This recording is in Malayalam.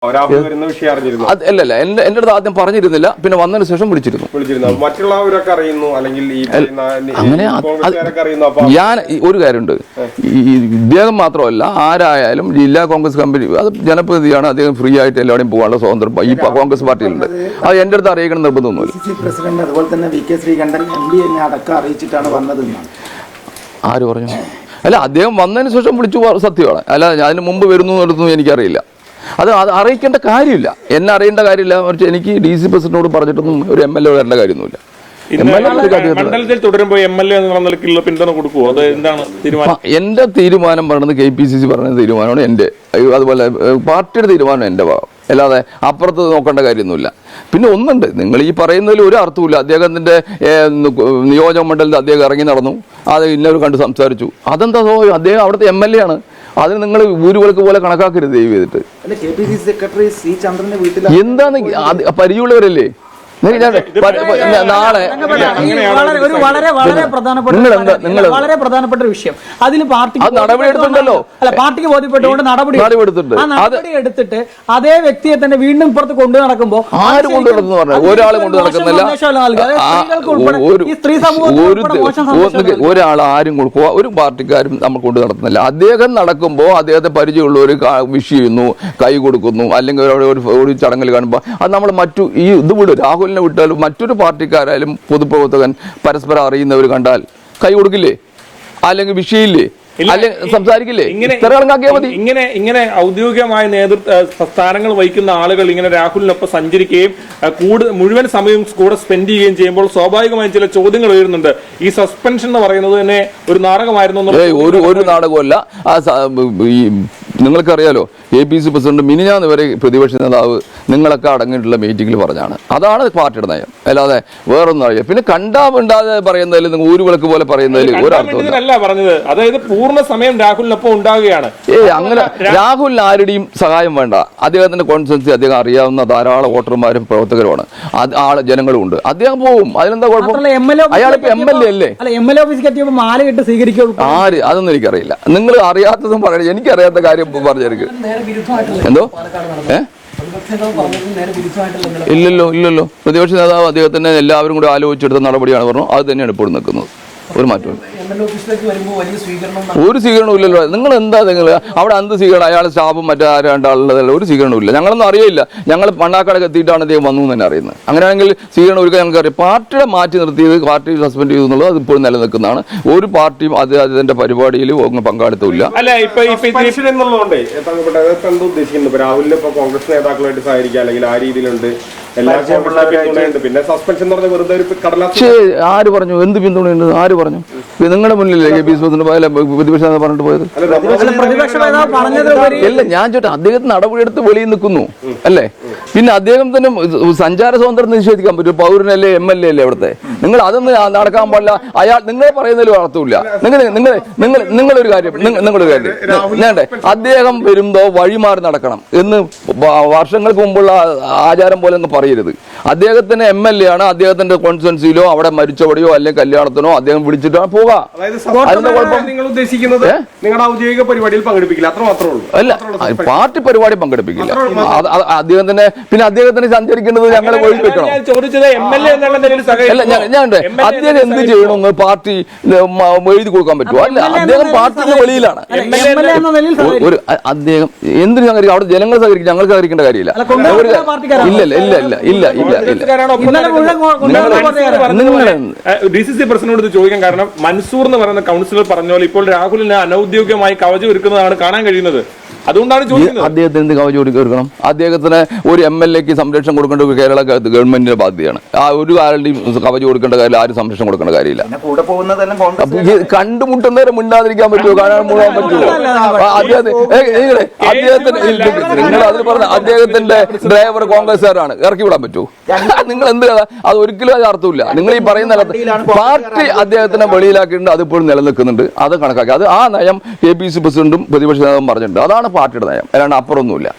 അല്ലല്ല എന്റെ അടുത്ത് ആദ്യം പറഞ്ഞിരുന്നില്ല, പിന്നെ വന്നതിന് ശേഷം വിളിച്ചിരുന്നു. മറ്റുള്ളവരൊക്കെ അറിയുന്നു അല്ലെങ്കിൽ അങ്ങനെ ഞാൻ ഒരു കാര്യമുണ്ട്, ഇദ്ദേഹം മാത്രമല്ല ആരായാലും ജില്ലാ കോൺഗ്രസ് കമ്മിറ്റി അത് ജനപ്രതിനിധിയാണ്, അദ്ദേഹം ഫ്രീ ആയിട്ട് എല്ലാവരുടെയും പോകാനുള്ള സ്വാതന്ത്ര്യം ഈ കോൺഗ്രസ് പാർട്ടിയിലുണ്ട്. അത് എന്റെ അടുത്ത് അറിയിക്കണം നിർബന്ധമൊന്നുമില്ല. പ്രസിഡന്റ് അതുപോലെ തന്നെ വി കെ ശ്രീകണ്ഠൻ MP എന്നെ അടക്കം അറിയിച്ചിട്ടാണ് വന്നത്. ആര് പറഞ്ഞു? അല്ല, അദ്ദേഹം വന്നതിന് ശേഷം വിളിച്ചു, സത്യമാണ്. അല്ല, അതിന് മുമ്പ് വരുന്നു എന്നൊന്നും എനിക്കറിയില്ല. അത് അറിയിക്കേണ്ട കാര്യമില്ല, എന്നെ അറിയേണ്ട കാര്യമില്ല. മറിച്ച് എനിക്ക് DC പ്രസിഡന്റിനോട് പറഞ്ഞിട്ടൊന്നും ഒരു MLA വരേണ്ട കാര്യമൊന്നുമില്ല. മണ്ഡലത്തിൽ തുടരുമ്പോൾ MLA എന്നുള്ള പിന്തുണ കൊടുക്കുമോ? അത് എന്താണ് തീരുമാനം? എന്റെ തീരുമാനം പറയുന്നത് KPCC പറഞ്ഞ തീരുമാനമാണ് എന്റെ, അതുപോലെ പാർട്ടിയുടെ തീരുമാനം എന്റെ ഭാഗം, അല്ലാതെ അപ്പുറത്ത് നോക്കേണ്ട കാര്യമൊന്നുമില്ല. പിന്നെ ഒന്നുണ്ട്, നിങ്ങൾ ഈ പറയുന്നതിൽ ഒരു അർത്ഥമില്ല. അദ്ദേഹത്തിന്റെ നിയോജക മണ്ഡലത്തിൽ അദ്ദേഹം ഇറങ്ങി നടന്നു, അത് ഇന്നവർ കണ്ട് സംസാരിച്ചു, അതെന്താ? അദ്ദേഹം അവിടുത്തെ MLA ആണ്. അതിന് നിങ്ങൾ ഊരുകൾക്ക് പോലെ കണക്കാക്കരുത് ദയവ് ചെയ്തിട്ട്. എന്താണ് പരിചയമുള്ളവരല്ലേ? നാളെ വളരെ പ്രധാനപ്പെട്ട ഒരു വിഷയം, അതിൽ നടപടിയെടുത്തിട്ടുണ്ടല്ലോ. അല്ല, പാർട്ടിക്ക് ബോധ്യപ്പെട്ടുകൊണ്ട് നടപടി എടുത്തിട്ട് അതേ വ്യക്തിയെ തന്നെ വീണ്ടും ഇപ്പുറത്ത് കൊണ്ടു നടക്കുമ്പോൾ ആര് കൊണ്ടു നടന്നു പറഞ്ഞു? ഒരാൾ കൊണ്ടു നടക്കുന്നില്ല. ഒരാൾ ആരും കൊടുക്കുക, ഒരു പാർട്ടിക്കാരും നമ്മൾ കൊണ്ടു നടത്തുന്നില്ല. അദ്ദേഹം നടക്കുമ്പോൾ അദ്ദേഹത്തെ പരിചയമുള്ളവർ വിഷ് ചെയ്യുന്നു, കൈ കൊടുക്കുന്നു, അല്ലെങ്കിൽ ഒരു ചടങ്ങിൽ കാണുമ്പോൾ അത് നമ്മൾ മറ്റു ഈ ഇത് വിടും. രാഹുൽ വിട്ടാലും മറ്റൊരു പാർട്ടിക്കാരായാലും പൊതുപ്രവർത്തകൻ പരസ്പരം അറിയുന്നവർ കണ്ടാൽ കൈ കൊടുക്കില്ലേ? അല്ലെങ്കിൽ വിഷയില്ലേ? അല്ലെങ്കിൽ സംസാരിക്കില്ലേ? ഇങ്ങനെ ഔദ്യോഗികമായ നേതൃത്വ സ്ഥാനങ്ങൾ വഹിക്കുന്ന ആളുകൾ ഇങ്ങനെ രാഹുലിനൊപ്പം സഞ്ചരിക്കുകയും മുഴുവൻ സമയവും കൂടെ സ്പെൻഡ് ചെയ്യുകയും ചെയ്യുമ്പോൾ സ്വാഭാവികമായും ചില ചോദ്യങ്ങൾ ഉയരുന്നുണ്ട്. ഈ സസ്പെൻഷൻ എന്ന് പറയുന്നത് തന്നെ ഒരു നാടകമായിരുന്നു? ഒരു നാടകമല്ല. നിങ്ങൾക്കറിയാലോ, APC പ്രസിഡന്റ് മിനിഞ്ഞാന്ന് വരെ പ്രതിപക്ഷ നേതാവ് നിങ്ങളൊക്കെ അടങ്ങിയിട്ടുള്ള മീറ്റിംഗിൽ പറഞ്ഞാണ്. അതാണ് പാർട്ടിയുടെ നയം, അല്ലാതെ വേറൊന്നും അറിയാം. പിന്നെ കണ്ടാതെ പറയുന്നതിൽ, നിങ്ങൾ ഊരുവിളക്ക് പോലെ പറയുന്നതിൽ ഒരർത്ഥമല്ല പറഞ്ഞത്. അതായത് പൂർണ്ണ സമയം രാഹുലിനൊപ്പം ഉണ്ടാകുകയാണ്. അങ്ങനെ രാഹുലിന് ആരുടെയും സഹായം വേണ്ട. അദ്ദേഹത്തിന്റെ കോൺസ്റ്റിറ്റ്യുവൻസി അദ്ദേഹം അറിയാവുന്ന ധാരാളം വോട്ടർമാരും പ്രവർത്തകരുമാണ്, ജനങ്ങളും ഉണ്ട്. അദ്ദേഹം പോകും, അതിനെന്താ കുഴപ്പം? അയാളിപ്പോ MLA അല്ലേ? ആര്? അതൊന്നും എനിക്കറിയില്ല. നിങ്ങൾ അറിയാത്തതും പറയണേ, എനിക്കറിയാത്ത കാര്യം പറഞ്ഞിരിക്കും. എന്തോ ഇല്ലല്ലോ. പ്രതിപക്ഷ നേതാവ് അദ്ദേഹത്തിന് എല്ലാവരും കൂടി ആലോചിച്ചെടുത്ത നടപടിയാണ് പറഞ്ഞു. അത് തന്നെയാണ് ഇപ്പോൾ നിൽക്കുന്നത്. ഒരു മാറ്റം, ഒരു സ്വീകരണവും ഇല്ലല്ലോ. നിങ്ങൾ എന്താ അവിടെ എന്ത് സ്വീകരണം? അയാൾ സ്റ്റാഫും മറ്റാരുണ്ടല്ല, ഒരു സ്വീകരണവും ഇല്ല. ഞങ്ങളൊന്നും അറിയില്ല. ഞങ്ങൾ മണ്ണാക്കാടൊക്കെ എത്തിയിട്ടാണ് അദ്ദേഹം വന്നു എന്ന് തന്നെ അറിയുന്നത്. അങ്ങനെയാണെങ്കിൽ സ്വീകരണം ഒരുക്കാൻ ഞങ്ങൾക്ക് അറിയാം. പാർട്ടിയുടെ മാറ്റി നിർത്തിയത്, പാർട്ടി സസ്പെൻഡ് ചെയ്തു എന്നുള്ളത് അത് ഇപ്പോഴും നിലനിൽക്കുന്നതാണ്. ഒരു പാർട്ടിയും അതിന്റെ പരിപാടിയിൽ ഒന്നും പങ്കാളിത്തമില്ല. രാഹുലിന് ഇപ്പൊ കോൺഗ്രസ് നേതാക്കളായിട്ട് സഹകരിക്കുക അല്ലെങ്കിൽ ആ രീതിയിലുണ്ട്. പിന്നെ സസ്പെൻഷൻ വെറുതെ ഒരു കടലാസ്. ആര് പറഞ്ഞു? എന്ത് പിന്തുണയുണ്ട്? ആര് പറഞ്ഞു? നിങ്ങളുടെ മുന്നിലല്ലേ പ്രതിപക്ഷ നേതാവ് പറഞ്ഞിട്ട് പോയത്? അല്ല, ഞാൻ ചോട്ടെ, അദ്ദേഹത്തിന് നടപടിയെടുത്ത് വെളിയിൽ നിൽക്കുന്നു അല്ലേ? പിന്നെ അദ്ദേഹം തന്നെ സഞ്ചാര സ്വാതന്ത്ര്യം നിഷേധിക്കാൻ പറ്റും? പൗരനല്ലേ, MLA അല്ലേ അവിടുത്തെ? നിങ്ങൾ അതൊന്നും നടക്കാൻ പാടില്ല. അയാൾ നിങ്ങൾ പറയുന്നതിലും അർത്ഥമില്ല. നിങ്ങളൊരു കാര്യം വേണ്ടേ, അദ്ദേഹം വരുമ്പോ വഴിമാറി നടക്കണം എന്ന് വർഷങ്ങൾക്ക് മുമ്പുള്ള ആചാരം പോലെ ഒന്നും പറയരുത്. അദ്ദേഹത്തിന് MLA ആണ്, അദ്ദേഹത്തിന്റെ കോൺസ്റ്റിറ്റ്യുവൻസിയിലോ അവിടെ മരിച്ചവിടെയോ അല്ലെങ്കിൽ കല്യാണത്തിനോ അദ്ദേഹം വിളിച്ചിട്ടാണ് പോവുക. അല്ല, പാർട്ടി പരിപാടി പങ്കെടുപ്പിക്കില്ല. അദ്ദേഹത്തിന് പിന്നെ അദ്ദേഹത്തിന് സഞ്ചരിക്കേണ്ടത് ഞങ്ങളെ ഒഴിപ്പിക്കണം. അല്ല, ഞാൻ അദ്ദേഹം എന്ത് ചെയ്യണമെന്ന് പാർട്ടി എഴുതി കൊടുക്കാൻ പറ്റുമോ? അല്ല, അദ്ദേഹം പാർട്ടിയുടെ വെളിയിലാണ്. അദ്ദേഹം എന്തിനു സഹകരിക്കും? അവിടെ ജനങ്ങൾ സഹകരിക്കും, ഞങ്ങൾ സഹകരിക്കേണ്ട കാര്യമില്ല. ഇല്ല. DCC പ്രസിഡന്റിനോട് ചോദിക്കാൻ കാരണം, മൻസൂർ എന്ന് പറയുന്ന കൗൺസിലർ പറഞ്ഞ പോലെ ഇപ്പോൾ രാഹുലിന് അനൌദ്യോഗികമായി കവചം ഒരുക്കുന്നതാണ് കാണാൻ കഴിയുന്നത്. അതുകൊണ്ടാണ് ചോദിക്കുന്നത്. അദ്ദേഹത്തിന് എന്ത് കവചം ഒരുക്കണം? അദ്ദേഹത്തിന് ഒരു MLAക്ക് സംരക്ഷണം കൊടുക്കേണ്ട കേരള ഗവൺമെന്റിന്റെ ബാധ്യതയാണ്. ആ ഒരു കാലം കവചം കൊടുക്കേണ്ട കാര്യം, ആരും സംരക്ഷണം കൊടുക്കേണ്ട കാര്യമില്ല. കണ്ടുമുട്ടുന്നവരെ മിണ്ടാതിരിക്കാൻ പറ്റുമോ? കാണാൻ മുഴുവൻ പറ്റുമോ? അദ്ദേഹത്തിന് നിങ്ങൾ അതിൽ പറഞ്ഞ അദ്ദേഹത്തിന്റെ ഡ്രൈവർ കോൺഗ്രസ്സുകാരാണ്, ഇറക്കി വിടാൻ പറ്റുമോ? നിങ്ങൾ എന്ത്? അത് ഒരിക്കലും അത് അർത്ഥമില്ല. നിങ്ങൾ ഈ പറയുന്ന പാർട്ടി അദ്ദേഹത്തിനെ വെളിയിലാക്കിയിട്ടുണ്ട്, അതിപ്പോഴും നിലനിൽക്കുന്നുണ്ട്. അത് കണക്കാക്കി, അത് ആ നയം APC പ്രസിഡന്റും പ്രതിപക്ഷ നേതാവും പറഞ്ഞിട്ടുണ്ട്. അതാണ് പാർട്ടിയുടെ നയം, അല്ലാണ്ട് അപ്പുറമൊന്നുമില്ല.